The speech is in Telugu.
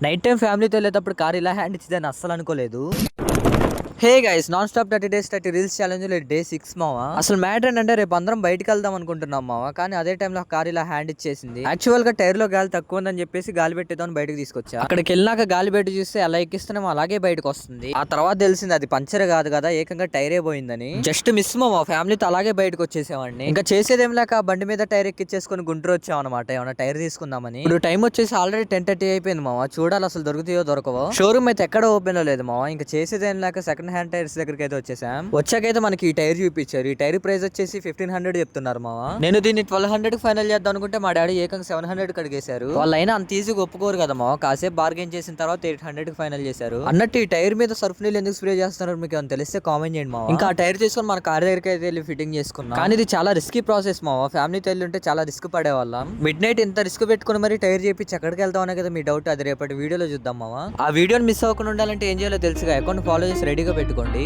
నైట్ టైం ఫ్యామిలీతో వెళ్ళేటప్పుడు కార్ ఇలా హ్యాండ్ ఇచ్చిందని అస్సలు అనుకోలేదు. Hey guys, non stop 30 days 30 reels challenge day 6 మావా. అసలు మ్యాటర్ ఏంటంటే రేపు అందరం బయటకు వెళ్దాం అనుకుంటున్నాం మావా, కానీ అదే టైంలో కార్ ఇలా హ్యాండ్ ఇచ్చేసింది. యాక్చువల్ గా టైర్ లో గాలి తక్కువ ఉందని చెప్పేసి గాలి పెట్టేదాన్ని బయటకు తీసుకొచ్చా. అక్కడికి వెళ్ళినాక గాలి పెట్టి చూస్తే అలా ఎక్కిస్తున్నాం అలాగే బయటకు వస్తుంది. ఆ తర్వాత తెలిసింది అది పంచర్ కాదు కదా, ఏకంగా టైరే పోయిందని. జస్ట్ మిస్ మావా, ఫ్యామిలీతో అలాగే బయటకు వచ్చేసామండి. ఇంకా చేసేదేం లేక బండి మీద టైర్ ఎక్కిచ్చేసుకుని గుంటూరు వచ్చాం అనమాట, ఏమైనా టైర్ తీసుకుందామని. ఇప్పుడు టైం వచ్చేసి ఆల్రెడీ 10:30 అయిపోయింది మావా. చూడాలి అసలు దొరుకుతాయో దొరకవో. షోరూమ్ అయితే ఎక్కడ ఓపెన్ లో లేదు మావా. ఇంకా చేసేదేం లేక సెకండ్ హ్యాండ్ టైర్స్ దగ్గరికి అయితే వచ్చేసాం. వచ్చాకైతే మనకి ఈ టైర్ చూపించారు. ఈ టైర్ ప్రైస్ వచ్చేసి 1500 చెప్తున్నారు మావా. నేను దీన్ని 1200 ఫైనల్ చేద్దాం అనుకుంటే మా డాడీ ఏకంగా 700 అడిగేశారు. వాళ్ళైనా అంత ఈజీగా ఒప్పుకోరు కదా మావా. కాసేపు బార్గెన్ చేసిన తర్వాత 800 ఫైనల్ చేశారు. అన్నట్టు ఈ టైర్ మీద సర్ఫ్ నీళ్ళు ఎందుకు స్ప్రే చేస్తున్నారు మీకు ఏమైనా తెలిస్తే కామెంట్ చేయండి మావా. ఇంకా ఆ టైర్ తీసుకొని మన కార్ దగ్గరికి అయితే వెళ్ళి ఫిట్టింగ్ చేసుకున్నాం. కానీ ఇది చాలా రిస్కీ ప్రాసెస్ మావా. ఫ్యామిలీతో వెళ్ళి ఉంటే చాలా రిస్క్ పడేవాళ్ళం. మిడ్ నైట్ ఇంత రిస్క్ పెట్టుకుని మరి టైర్ చేపించి ఎక్కడికి వెళ్తాం అనే కదా మీ డౌట్. అది రేపటి వీడియోలో చూద్దాం మావా. ఆ వీడియోని మిస్ అవ్వకుండా ఉండాలంటే ఏం చేయాలో తెలుసుగా. అకౌంట్ ఫాలో చేసి రెడీగా పెట్టుకోండి.